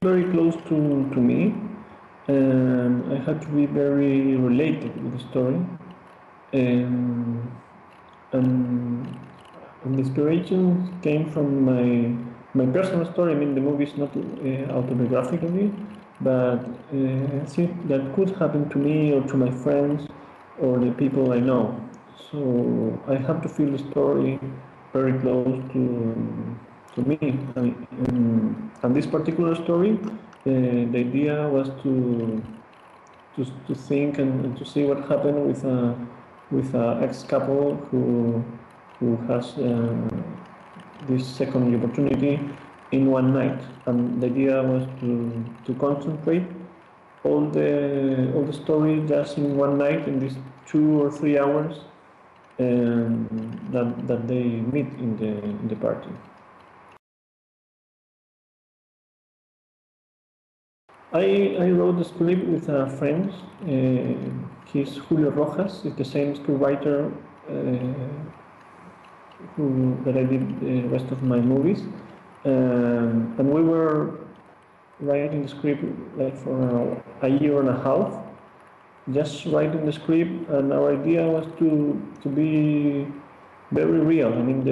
very close to me, and I had to be very related with the story. And the inspiration came from my personal story. I mean, the movie is not autobiographical, but see, that could happen to me or to my friends or the people I know. So I have to feel the story very close to me. And this particular story, the idea was to think and to see what happened with a ex-couple who has this second opportunity in one night, and the idea was to concentrate all the story just in one night, in these 2 or 3 hours that they meet in the party. I wrote the script with a friend. He's Julio Rojas. It's the same scriptwriter that I did the rest of my movies. And we were writing the script like for a year and a half, just writing the script, and our idea was to be very real. I mean,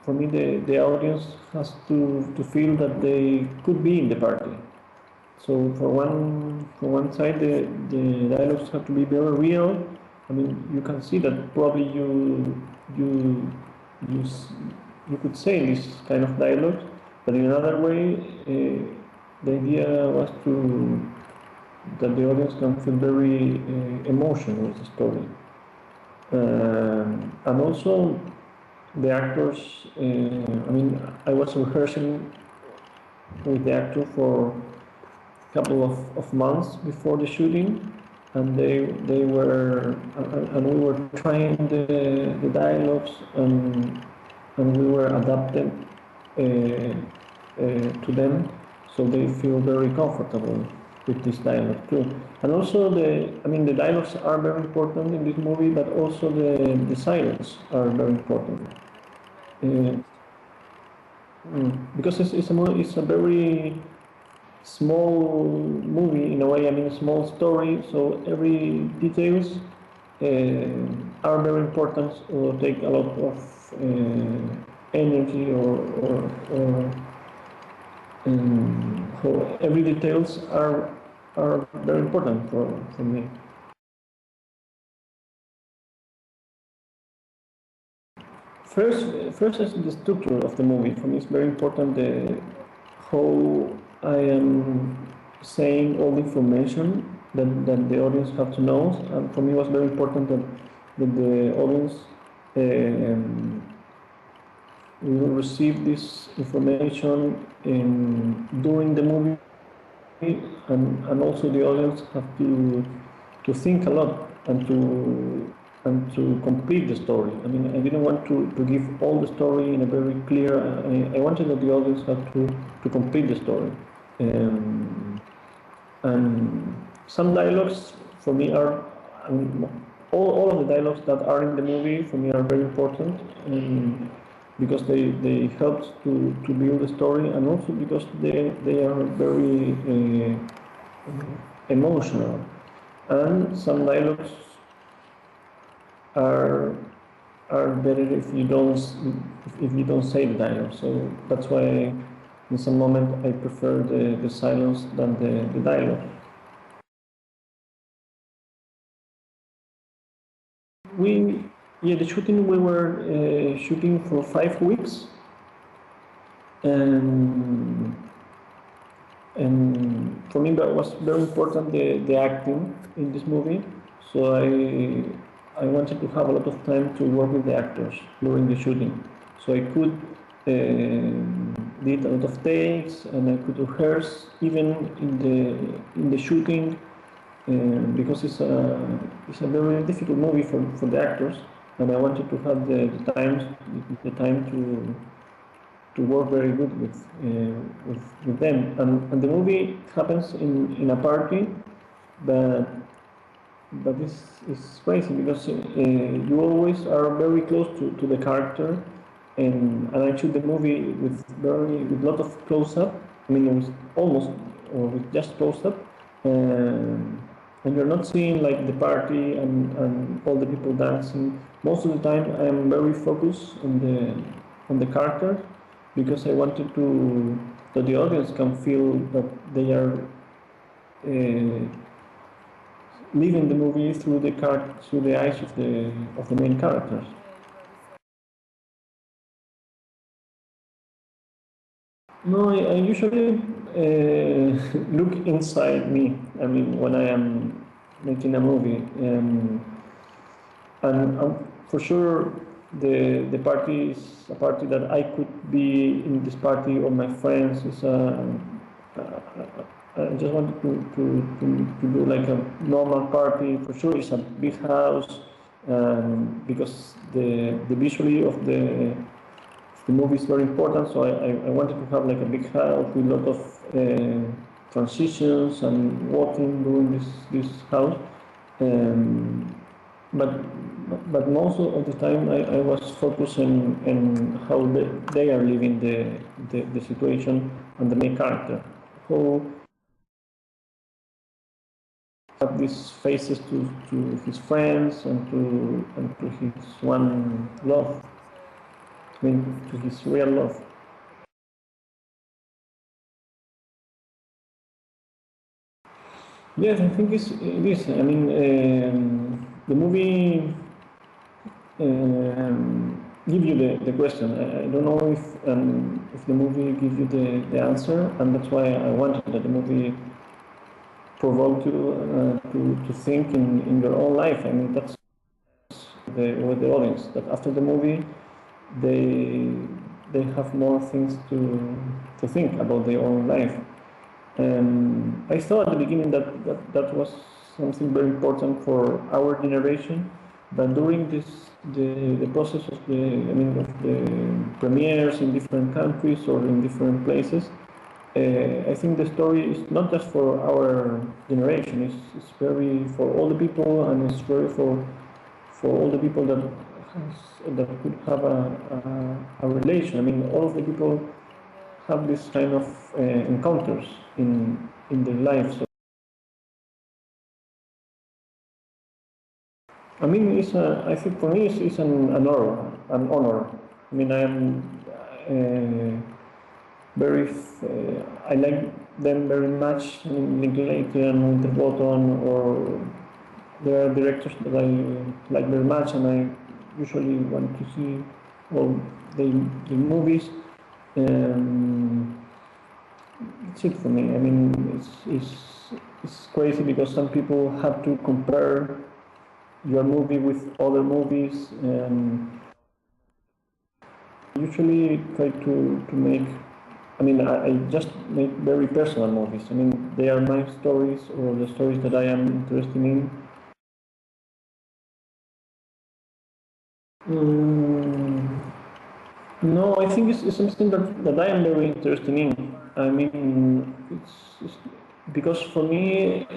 for me, the audience has to feel that they could be in the party. So for one side, the dialogues have to be very real. I mean, you can see that probably you could say this kind of dialogues, but in another way, the idea was that the audience can feel very emotional with the story, and also the actors. I mean, I was rehearsing with the actor for couple of months before the shooting, and they were and we were trying the dialogues, and we were adapted to them, so they feel very comfortable with this dialogue too. And also the dialogues are very important in this movie, but also the silence are very important. Because it's a very small movie in a way. I mean, a small story, so every details are very important, or take a lot of energy, so every details are very important for me. First is the structure of the movie. For me, it's very important how I am saying all the information that the audience have to know. And for me, it was very important that the audience will receive this information during the movie, and also the audience have to think a lot and to complete the story. I mean, I didn't want to give all the story in a very clear. I wanted that the audience had to complete the story. And some dialogues for me are, all of the dialogues that are in the movie for me are very important, because they helped to build the story, and also because they are very emotional. And some dialogues are better if you don't say the dialogue. So that's why in some moment I prefer the silence than the dialogue. The shooting, we were shooting for 5 weeks, and for me that was very important, the acting in this movie. So I wanted to have a lot of time to work with the actors during the shooting, so I could did a lot of takes, and I could rehearse even in the shooting, because it's a very difficult movie for the actors, and I wanted to have the time to work very good with them. And the movie happens in a party, but it's crazy, because you always are very close to the character, and I shoot the movie with lot of close-up. I mean, it was almost or with just close-up, and you're not seeing like the party and all the people dancing. Most of the time I'm very focused on the characters, because I wanted to that the audience can feel that they are living the movie through the eyes of the main characters. No, I usually look inside me. I mean, when I am making a movie, and for sure, the party is a party that I could be in this party, or my friends is I just wanted to do like a normal party. For sure, it's a big house, because the visually of the movie is very important. So I wanted to have like a big house with a lot of transitions and walking during this house. But but most of the time I was focusing on how they are living the situation and the main character, who have these faces to his friends and to his one love, I mean to his real love. Yes, I think it is. I mean, the movie give you the question. I don't know if the movie gives you the answer, and that's why I wanted that the movie provoke you to think in your own life. I mean, that's with the audience, that after the movie they they have more things to think about their own life. I thought at the beginning that was something very important for our generation, but during the process of the premieres in different countries or in different places, I think the story is not just for our generation. It's very for all the people, and it's very for all the people that could have a relation. I mean, all of the people have this kind of encounters in their lives. So, I mean, I think for me it's an honor, an honor. I mean, I am very, I like them very much. I mean, Linklater and Winterbottom, or there are directors that I like very much, and I usually want to see all the movies. It's it for me. I mean, it's crazy because some people have to compare your movie with other movies, and usually try to make. I mean, I just make very personal movies. I mean, they are my stories, or the stories that I am interested in. No, I think it's something that I am very interested in. I mean, it's because for me,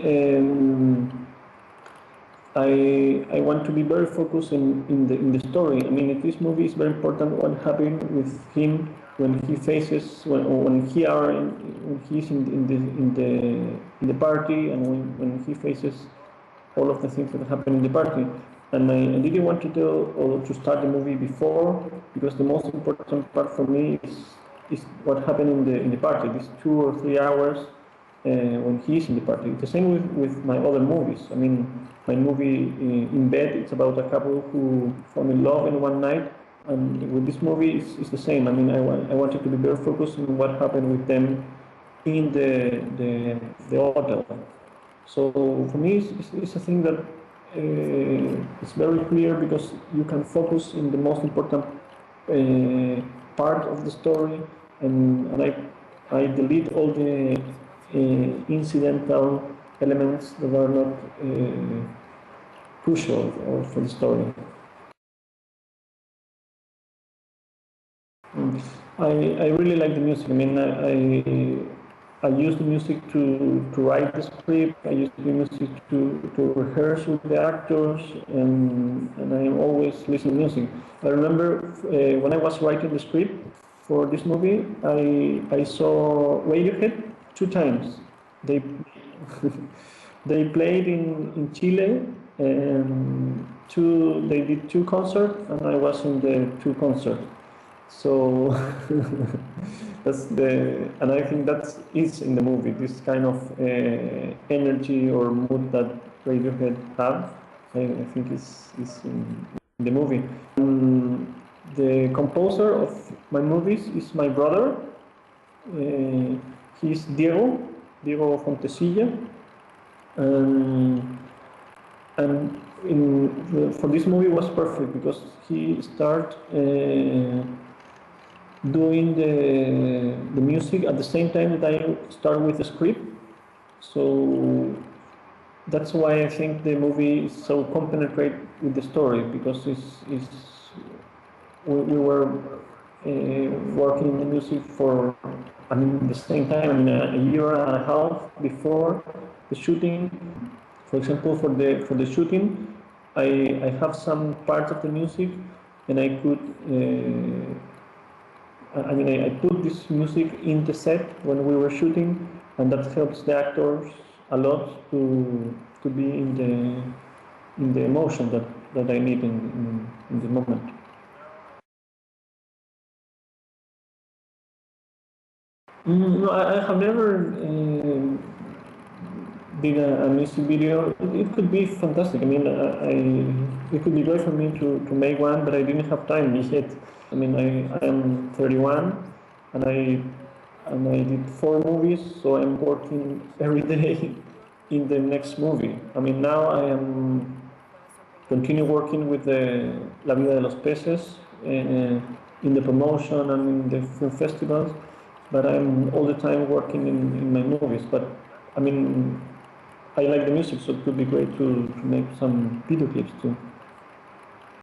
I want to be very focused in the story. I mean, in this movie is very important what happened with him when he faces when he are when he's in the party, and when he faces all of the things that happen in the party. And I didn't want to tell or to start the movie before, because the most important part for me is what happened in the party. These 2 or 3 hours when he's in the party. It's the same with my other movies. I mean, my movie In Bed, it's about a couple who fall in love in one night, and with this movie, it's the same. I mean, I wanted to be very focused on what happened with them in the hotel. So for me, it's a thing that it's very clear, because you can focus in the most important part of the story, and I delete all the incidental elements that are not crucial for the story. I really like the music. I mean, I use the music to write the script. I use the music to rehearse with the actors, and I am always listening to music. I remember when I was writing the script for this movie, I saw Radiohead 2 times. They they played in Chile, and they did two concerts, and I was in the two concerts. So and I think that is in the movie, this kind of energy or mood that Radiohead have. I think is in the movie. The composer of my movies is my brother. He's Diego Fontecilla, and for this movie was perfect because he started doing the music at the same time that I start with the script. So that's why I think the movie is so compenetrate with the story, because we were working in the music for, I mean, the same time, I mean, a year and a half before the shooting. For example, for the shooting, I have some parts of the music, and I could. I put this music in the set when we were shooting, and that helps the actors a lot to be in the emotion that I need in the moment. No, I have never did a music video. It could be fantastic. I mean, it could be great for me to make one, but I didn't have time yet. I mean, I am 31, and I did 4 movies, so I'm working every day in the next movie. I mean, now I am continue working with the La Vida de los Peces in the promotion and in the film festivals, but I'm all the time working in my movies. But I mean, I like the music, so it could be great to make some video clips too.